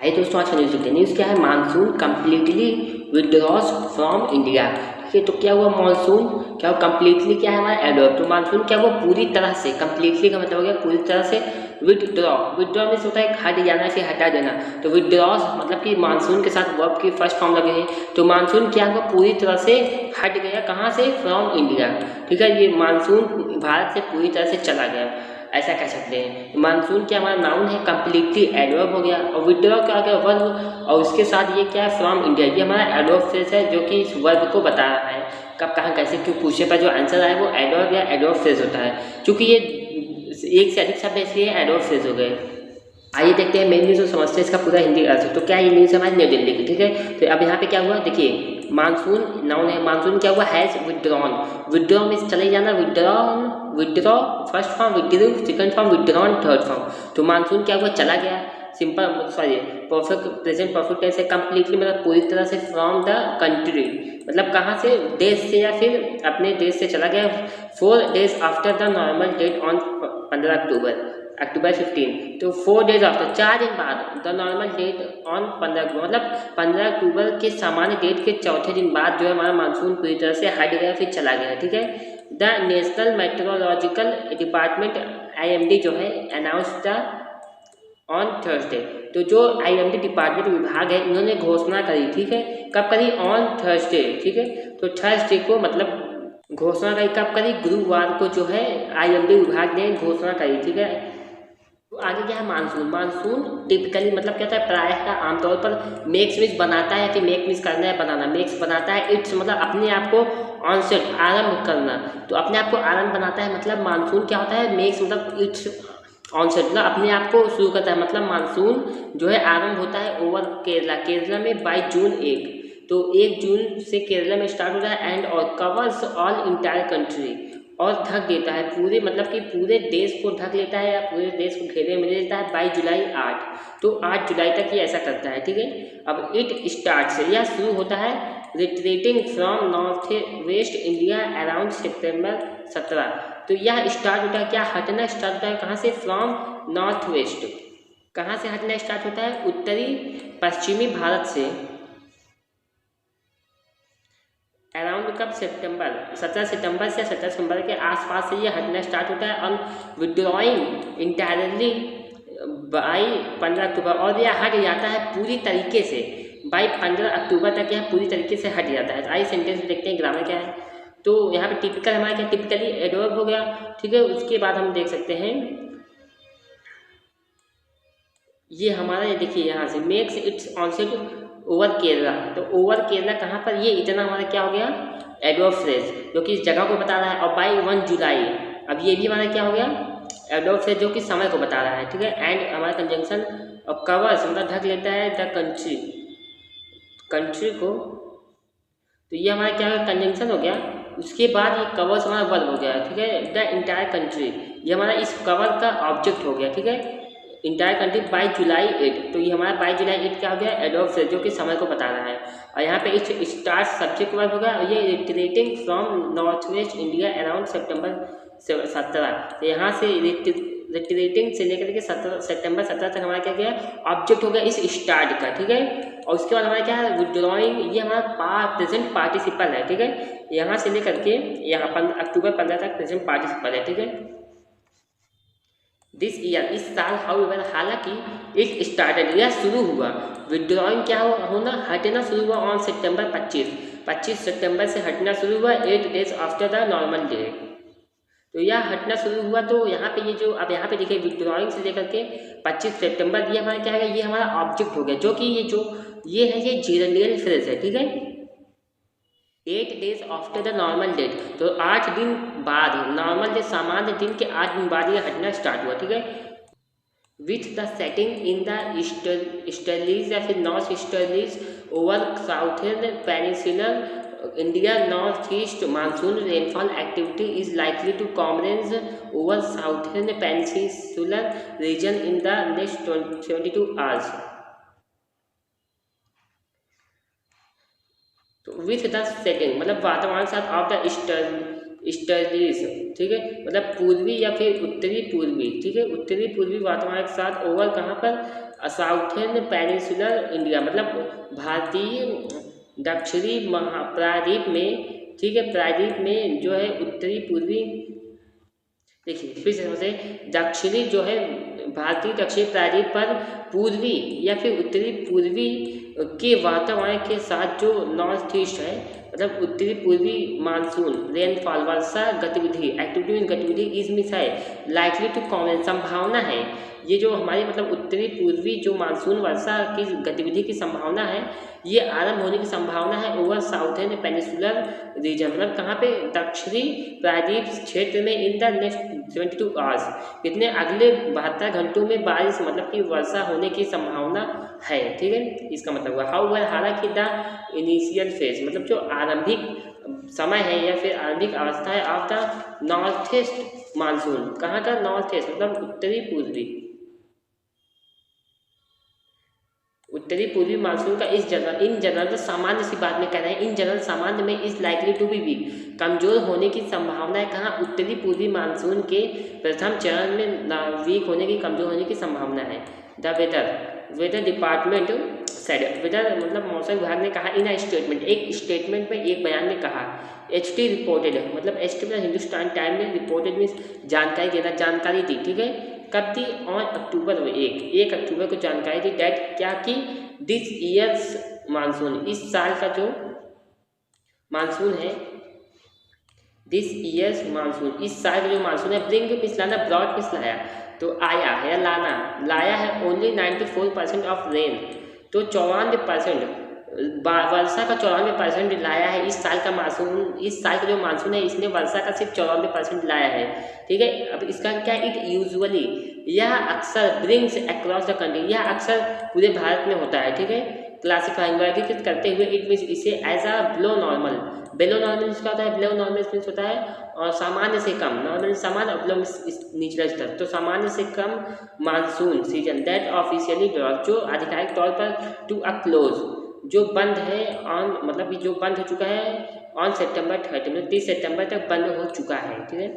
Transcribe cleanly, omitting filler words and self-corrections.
आइए दोस्तों, आज का न्यूज़ देखते हैं। न्यूज़ क्या है? Monsoon completely withdraws from India. ठीक है, तो क्या हुआ? मानसून क्या हुआ? कम्प्लीटली क्या है हमारा? एडॉप्ट। तो मानसून क्या हुआ? पूरी तरह से, कम्प्लीटली का मतलब हो गया पूरी तरह से विड्रॉ। विड्रॉ मीन्स होता है हट जाना, से हटा देना। तो विड्रॉज मतलब कि मानसून के साथ वर्ब की फर्स्ट फॉर्म लगे हैं। तो मानसून क्या हुआ? पूरी तरह से हट गया। कहाँ से? From India. ठीक है, ये मानसून भारत से पूरी तरह से चला गया, ऐसा कह सकते हैं। मानसून क्या हमारा नाउन है, कम्प्लीटली एडवर्ब हो गया। और विड्रॉ क्या हो गया? वर्ब। और उसके साथ ये क्या है? From India. ये हमारा एडवर्ब फ्रेज है जो कि इस वर्ब को बता रहा है कब, कहाँ, कैसे, क्यों पूछे पर जो आंसर आए वो एडवर्ब या एडवर्ब फ्रेज होता है। क्योंकि ये एक से अधिक शब्द है इसलिए एडवर्ब फ्रेज हो गए। आइए देखते हैं मेन न्यूज़ और समझते हैं इसका पूरा हिंदी अर्थ। तो क्या ये न्यूज़ हमारी न्यू दिल्ली की। ठीक है, तो अब यहाँ पे क्या हुआ देखिए, मानसून नाउन है। मानसून क्या हुआ? Has withdrawn. विड्रॉ मीन्स चले जाना, withdrawn, withdraw first form, withdrew second form, withdrawn third form. तो मानसून क्या हुआ? चला गया। Simple sorry perfect present perfect tense है। कम्प्लीटली मतलब पूरी तरह से फ्रॉम द कंट्री, मतलब कहाँ से? देश से, या फिर अपने देश से चला गया। 4 days after the normal date on 15 October 15। तो 4 days आफ्टर, 4 दिन बाद, the normal date on 15 October, मतलब 15 अक्टूबर के सामान्य डेट के चौथे दिन बाद जो है हमारा मानसून पूरी तरह से हट गया, फिर चला गया। ठीक है, the national meteorological department IMD जो है अनाउंस द ऑन थर्सडे। तो जो IMD डिपार्टमेंट विभाग है इन्होंने घोषणा करी। ठीक है, कब करी? On Thursday. ठीक है, तो थर्सडे को मतलब घोषणा करी, कब करी? गुरुवार को जो है IMD विभाग ने घोषणा करी। ठीक है, तो आगे क्या है? मानसून। मानसून टिपिकली मतलब क्या होता है? प्रायः का आमतौर पर मेक्स मिस बनाता है, या फिर मेक मिस करना है, बनाना। मेक्स बनाता है, इट्स मतलब अपने आप को, ऑनसेट आरंभ करना, तो अपने आप को आरंभ बनाता है। मतलब मानसून क्या होता है? मेक्स मतलब इट्स ऑनसेट, मतलब अपने आप को शुरू करता है। मतलब मानसून जो है आरंभ होता है ओवर केरला। केरला में बाई जून 1, तो 1 जून से केरला में स्टार्ट होता है। एंड और कवर्स ऑल इंटायर कंट्री, और ढक देता है पूरे, मतलब कि पूरे देश को ढक लेता है, या पूरे देश को घेरे में ले लेता है बाई जुलाई 8। तो 8 जुलाई तक ये ऐसा करता है। ठीक है, अब इट स्टार्ट से यह शुरू होता है retreating from north west India around September 17। तो यह स्टार्ट होता है, क्या हटना स्टार्ट होता है? कहाँ से? From north waste. कहाँ से हटना स्टार्ट होता है? उत्तरी पश्चिमी भारत से। अराउंड कब? सितंबर 17 सितंबर से 17 सितंबर के आसपास से ये हटना स्टार्ट होता है। ऑन विड्रॉइंग इंटायरली बाई 15 अक्टूबर, और यह हट जाता है पूरी तरीके से बाई 15 अक्टूबर तक, यह पूरी तरीके से हट जाता है। आइए सेंटेंस में देखते हैं ग्रामर क्या है। तो यहाँ पे टिपिकल हमारा क्या? टिपिकली एडवर्ब हो गया। ठीक है, उसके बाद हम देख सकते हैं ये हमारा, ये देखिए यहाँ से makes its onset over Kerala. तो ओवर केरला कहाँ पर? ये इतना हमारा क्या हो गया? एडवर्ब फ्रेज, जो कि इस जगह को बता रहा है। और बाई 1 जुलाई, अब ये भी हमारा क्या हो गया? एडवर्ब फ्रेज, जो कि समय को बता रहा है। ठीक है, एंड हमारा कंजंक्शन, और कवर्स मतलब ढक लेता है द कंट्री, कंट्री को। तो ये हमारा क्या है? कंजंक्शन हो गया। उसके बाद ये कवर्स हमारा वर्ब हो गया। ठीक है, द इंटायर कंट्री, ये हमारा इस कवर का ऑब्जेक्ट हो गया। ठीक है, इंटायर कंट्री बाई जुलाई 8। तो ये हमारा बाई जुलाई 8 क्या हो गया? एडवर्ब फ्रेज, जो कि समय को बता रहा है। और यहाँ पे इस स्टार्ट सब्जेक्ट वर्ब हो गया। और ये retreating from north west India around September 17। तो यहाँ से रिट्रीटिंग से लेकर के 17 सितंबर 17 तक हमारा क्या गया? ऑब्जेक्ट हो गया इस स्टार्ट का। ठीक है, और उसके बाद हमारा क्या है? विड्रॉइंग, ये हमारा प्रेजेंट पार्टिसिपल है। ठीक है, यहाँ से लेकर के यहाँ अक्टूबर 15 तक प्रेजेंट पार्टिसिपल है। ठीक है, दिस ईयर, इस साल, हाउएवर हालांकि, इट स्टार्टेड, यह शुरू हुआ। विड्रॉइंग क्या होना? हटना शुरू हुआ ऑन सितंबर 25 सितंबर से हटना शुरू हुआ 8 days after the normal day. तो यह हटना शुरू हुआ। तो यहाँ पे ये जो अब यहाँ पे देखिए विड्रॉइंग से लेकर के 25 सितंबर, ये हमारा क्या है? ये हमारा ऑब्जेक्ट हो गया, जो कि ये है, ये जेरंडियल फ्रेज है। ठीक है, 8 days after the normal date, तो 8 दिन बाद, नॉर्मल डेट सामान्य दिन के 8 दिन बाद ये हटना स्टार्ट हुआ। ठीक है, with the setting in the easterlies या फिर north easterlies over southern peninsular India north east, monsoon rainfall activity is likely to commence over southern peninsular region in the next 72 hours. तो विथ द सेटिंग मतलब वातावरण के साथ of the eastern easterlies, ठीक है, मतलब पूर्वी या फिर उत्तरी पूर्वी, ठीक है, उत्तरी पूर्वी वातावरण के साथ ओवर कहाँ पर साउथर्न पेनिनसुलर इंडिया, मतलब भारतीय दक्षिणी महाप्रायद्वीप में, ठीक है, प्रायद्वीप में जो है उत्तरी पूर्वी, देखिए फिर से दक्षिणी जो है भारतीय दक्षिणी प्रायद्वीप पर पूर्वी या फिर उत्तरी पूर्वी के वातावरण के साथ जो नॉर्थ ईस्ट है, मतलब उत्तरी पूर्वी मानसून रेनफॉल वर्षा गतिविधि एक्टिविटी मीन गतिविधि इज मिस है लाइकली टू कॉमन, संभावना है, ये जो हमारी मतलब उत्तरी पूर्वी जो मानसून वर्षा की गतिविधि की संभावना है, ये आरंभ होने की संभावना है ओवर साउथर्न पेनिनसुलर रीजन, मतलब कहाँ पे दक्षिणी प्रायद्वीप क्षेत्र में इन द नेक्स्ट 72 आवर्स, कितने अगले 72 घंटों में बारिश मतलब कि वर्षा होने की संभावना है, ठीक है, इसका मतलब हुआ हाउ वेल, हालांकि द इनिशियल फेज मतलब जो आरंभिक समय है या फिर आरंभिक अवस्था है of the north east monsoon, कहाँ का नॉर्थ ईस्ट मतलब उत्तरी पूर्वी, उत्तरी पूर्वी मानसून का इन जनरल तो सामान्य सी बात में कह रहे हैं, इन जनरल सामान्य में is likely to be weak, कमजोर होने की संभावना है, कहाँ उत्तरी पूर्वी मानसून के प्रथम चरण में वीक होने की, कमजोर होने की संभावना है। The weather department said, weather मतलब मौसम विभाग ने कहा इन स्टेटमेंट, एक स्टेटमेंट में एक बयान में कहा, HT रिपोर्टेड मतलब HT मतलब हिंदुस्तान टाइम में रिपोर्टेड मीन्स जानकारी देना, जानकारी दी, ठीक है, कब दी ऑन अक्टूबर 1 अक्टूबर को जानकारी दी डेट क्या की दिस ईयर्स मानसून, इस साल का जो मानसून है, दिस ईयर्स मानसून इस साल का जो मानसून है, ब्रिंग मिस लाना ब्रॉड मिस लाया, तो आया है या लाया है ओनली 94% ऑफ रेन, तो 94% वर्षा का 94% लाया है इस साल का मानसून, इस साल का जो मानसून है इसने वर्षा का सिर्फ 94% लाया है, ठीक है। अब इसका क्या, इट यूजुअली यह अक्सर ब्रिंग्स अक्रॉस द कंट्री, यह अक्सर पूरे भारत में होता है, ठीक है, क्लासिफाइंग वर्गीकृत करते हुए इट मीन्स इसे as a below normal, below normal इसका होता है, बिलो नॉर्मल मीन्स होता है और सामान्य से कम, नॉर्मल सामान्य और बिलो निचला स्तर, तो सामान्य से कम मानसून सीजन दैट ऑफिशियली जो आधिकारिक तौर पर टू अ क्लोज, जो बंद है ऑन मतलब कि जो बंद हो चुका है ऑन सितंबर 30 मतलब 30 सितंबर तक बंद हो चुका है, ठीक है।